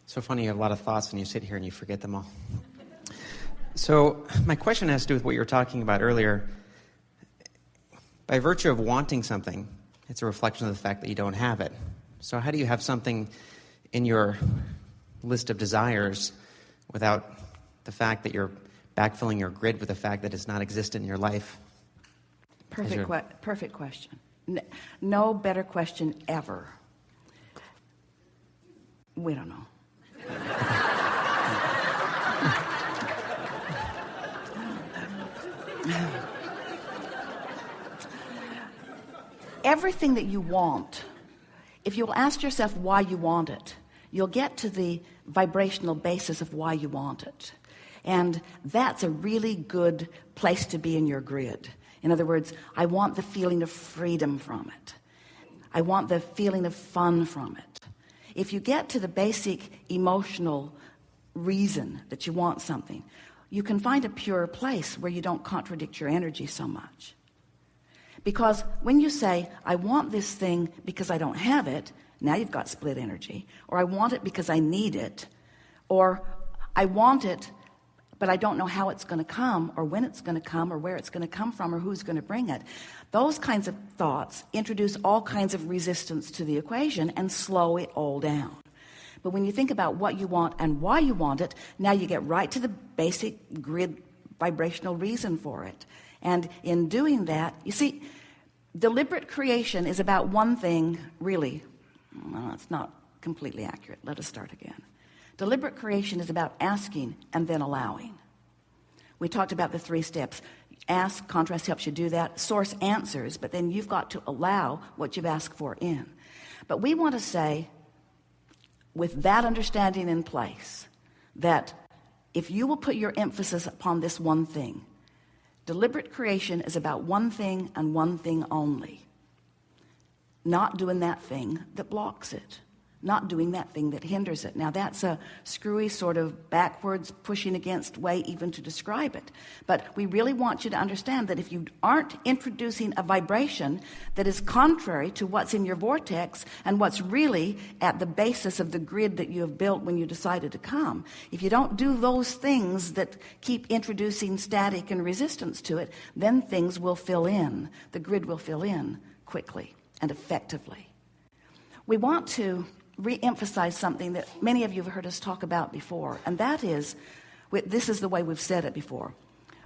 So funny, you have a lot of thoughts and you sit here and you forget them all. So my question has to do with what you were talking about earlier. By virtue of wanting something, it's a reflection of the fact that you don't have it. So how do you have something in your list of desires without the fact that you're backfilling your grid with the fact that it's not existent in your life? Perfect question. No better question ever. We don't know. Everything that you want, if you'll ask yourself why you want it, you'll get to the vibrational basis of why you want it. And that's a really good place to be in your grid. In other words, I want the feeling of freedom from it. I want the feeling of fun from it. If you get to the basic emotional reason that you want something, you can find a pure place where you don't contradict your energy so much. Because when you say, I want this thing because I don't have it, now you've got split energy. Or I want it because I need it. Or I want it, but I don't know how it's going to come, or when it's going to come, or where it's going to come from, or who's going to bring it. Those kinds of thoughts introduce all kinds of resistance to the equation and slow it all down. But when you think about what you want and why you want it, now you get right to the basic grid vibrational reason for it. And in doing that, you see, deliberate creation is about one thing, really. Well, it's not completely accurate. Let us start again. Deliberate creation is about asking and then allowing. We talked about the 3 steps. Ask, contrast helps you do that. Source answers, but then you've got to allow what you've asked for in. But we want to say, with that understanding in place, that if you will put your emphasis upon this one thing, deliberate creation is about one thing and one thing only. Not doing that thing that blocks it. Not doing that thing that hinders it. Now that's a screwy sort of backwards pushing against way even to describe it. But we really want you to understand that if you aren't introducing a vibration that is contrary to what's in your vortex and what's really at the basis of the grid that you have built when you decided to come, if you don't do those things that keep introducing static and resistance to it, then things will fill in. The grid will fill in quickly and effectively. We want to re-emphasize something that many of you have heard us talk about before, and that is, this is the way we've said it before.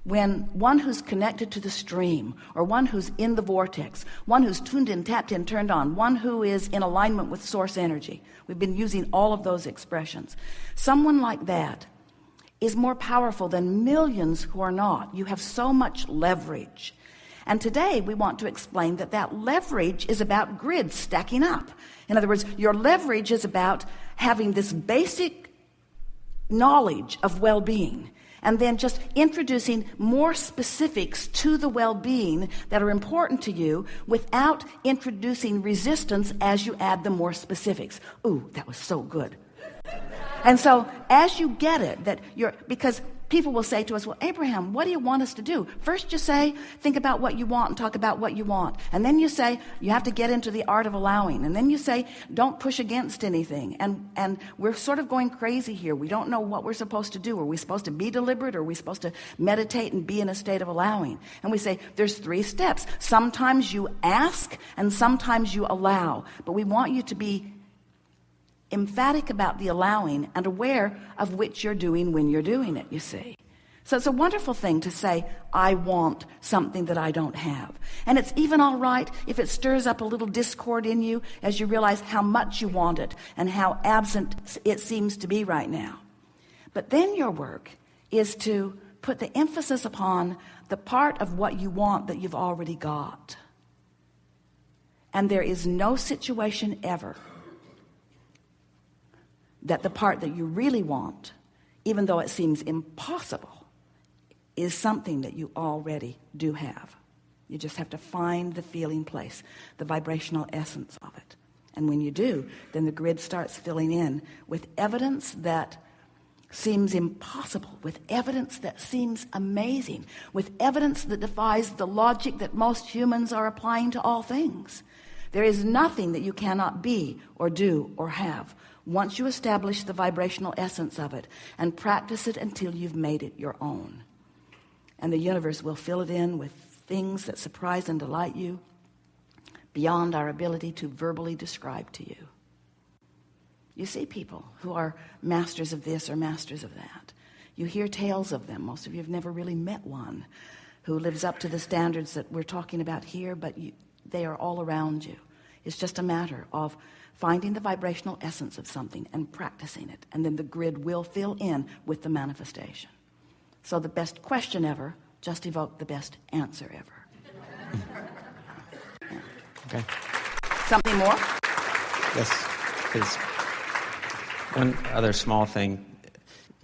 When one who's connected to the stream, or one who's in the vortex, one who's tuned in, tapped in, turned on, one who is in alignment with source energy, we've been using all of those expressions. Someone like that is more powerful than millions who are not. You have so much leverage. And today we want to explain that that leverage is about grids stacking up. In other words, your leverage is about having this basic knowledge of well-being and then just introducing more specifics to the well-being that are important to you without introducing resistance as you add the more specifics. Ooh, that was so good. And so as you get it, because people will say to us, well, Abraham, what do you want us to do? First you say, think about what you want and talk about what you want. And then you say, you have to get into the art of allowing. And then you say, don't push against anything. And we're sort of going crazy here. We don't know what we're supposed to do. Are we supposed to be deliberate? Or are we supposed to meditate and be in a state of allowing? And we say, there's 3 steps. Sometimes you ask and sometimes you allow. But we want you to be emphatic about the allowing and aware of which you're doing when you're doing it, you see. So it's a wonderful thing to say, I want something that I don't have. And it's even all right if it stirs up a little discord in you as you realize how much you want it and how absent it seems to be right now. But then your work is to put the emphasis upon the part of what you want that you've already got. And there is no situation ever that the part that you really want, even though it seems impossible, is something that you already do have. You just have to find the feeling place, the vibrational essence of it. And when you do, then the grid starts filling in with evidence that seems impossible, with evidence that seems amazing, with evidence that defies the logic that most humans are applying to all things. There is nothing that you cannot be or do or have once you establish the vibrational essence of it and practice it until you've made it your own. And the universe will fill it in with things that surprise and delight you beyond our ability to verbally describe to you. You see people who are masters of this or masters of that. You hear tales of them. Most of you have never really met one who lives up to the standards that we're talking about here, but they are all around you. It's just a matter of finding the vibrational essence of something and practicing it, and then the grid will fill in with the manifestation. So the best question ever just evoked the best answer ever. Yeah. Okay. Something more? Yes, please. One other small thing.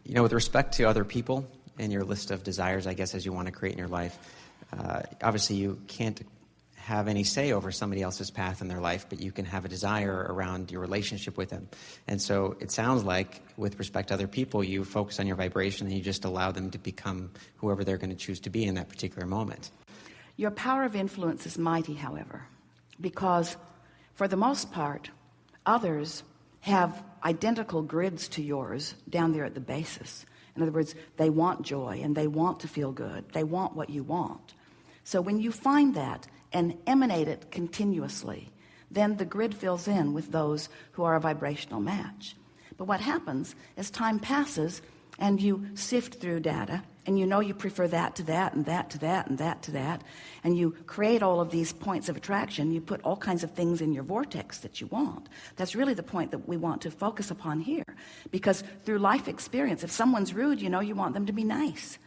With respect to other people in your list of desires, I guess, as you want to create in your life, obviously you can't have any say over somebody else's path in their life, but you can have a desire around your relationship with them. And so it sounds like, with respect to other people, you focus on your vibration and you just allow them to become whoever they're going to choose to be in that particular moment. Your power of influence is mighty, however, because for the most part, others have identical grids to yours down there at the basis. In other words, they want joy and they want to feel good. They want what you want. So when you find that and emanate it continuously, then the grid fills in with those who are a vibrational match. But what happens as time passes and you sift through data, and you prefer that to that and that to that and that to that, and you create all of these points of attraction, you put all kinds of things in your vortex that you want. That's really the point that we want to focus upon here. Because through life experience, if someone's rude, you want them to be nice.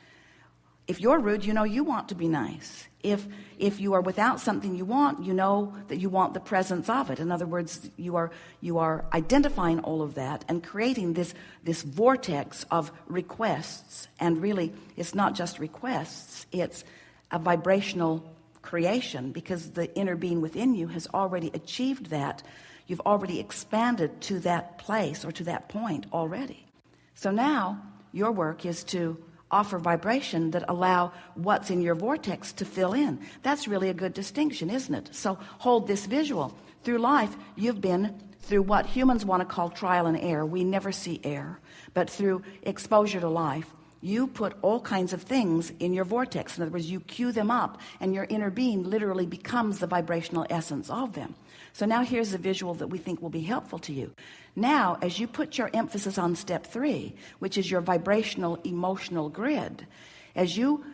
If you're rude, you want to be nice. If you are without something you want, you know that you want the presence of it. In other words, you are identifying all of that and creating this vortex of requests. And really, it's not just requests, it's a vibrational creation, because the inner being within you has already achieved that. You've already expanded to that place or to that point already. So now your work is to offer vibration that allow what's in your vortex to fill in. That's really a good distinction, isn't it? So hold this visual. Through life, you've been through what humans want to call trial and error. We never see error. But through exposure to life, you put all kinds of things in your vortex. In other words, you cue them up, and your inner being literally becomes the vibrational essence of them. So now here's a visual that we think will be helpful to you. Now, as you put your emphasis on step 3, which is your vibrational emotional grid, as you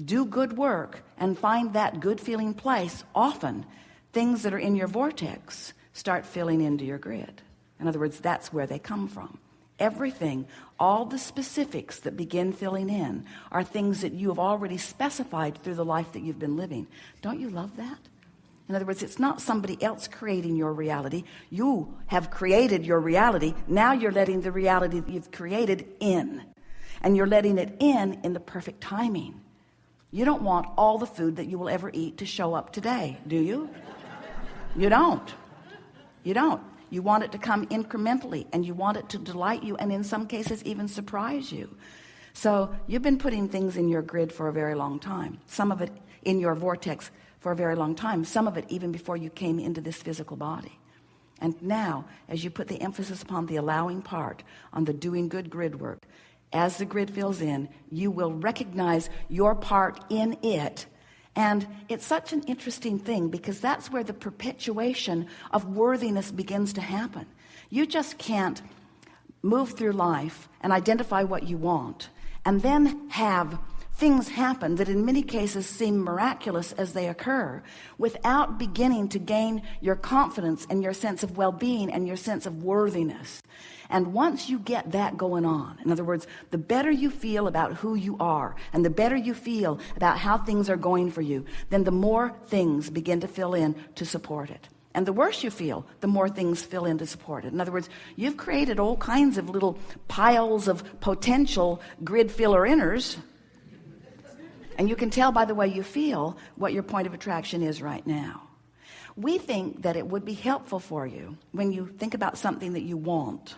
do good work and find that good feeling place, often things that are in your vortex start filling into your grid. In other words, that's where they come from. Everything, all the specifics that begin filling in are things that you have already specified through the life that you've been living. Don't you love that? In other words, it's not somebody else creating your reality. You have created your reality. Now you're letting the reality that you've created in. And you're letting it in the perfect timing. You don't want all the food that you will ever eat to show up today, do you? You don't. You don't. You want it to come incrementally, and you want it to delight you, and in some cases even surprise you. So you've been putting things in your grid for a very long time. Some of it in your vortex for a very long time, some of it even before you came into this physical body. And now, as you put the emphasis upon the allowing part, on the doing good grid work, as the grid fills in, you will recognize your part in it. And it's such an interesting thing, because that's where the perpetuation of worthiness begins to happen. You just can't move through life and identify what you want and then have things happen that in many cases seem miraculous as they occur, without beginning to gain your confidence and your sense of well-being and your sense of worthiness. And once you get that going on, in other words, the better you feel about who you are and the better you feel about how things are going for you, then the more things begin to fill in to support it. And the worse you feel, the more things fill in to support it. In other words, you've created all kinds of little piles of potential grid filler inners. And you can tell by the way you feel what your point of attraction is right now. We think that it would be helpful for you, when you think about something that you want,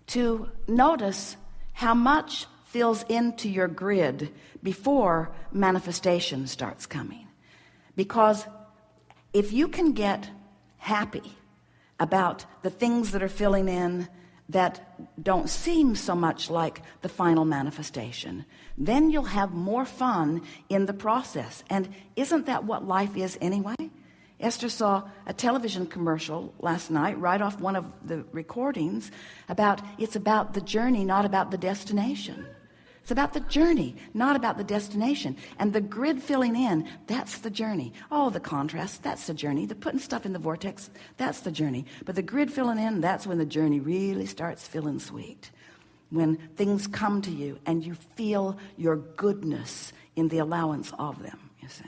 to notice how much fills into your grid before manifestation starts coming. Because if you can get happy about the things that are filling in that don't seem so much like the final manifestation, then you'll have more fun in the process. And isn't that what life is anyway? Esther saw a television commercial last night, right off one of the recordings, about it's about the journey, not about the destination. It's about the journey, not about the destination. And the grid filling in, that's the journey. Oh, the contrast, that's the journey. The putting stuff in the vortex, that's the journey. But the grid filling in, that's when the journey really starts feeling sweet. When things come to you and you feel your goodness in the allowance of them, you see.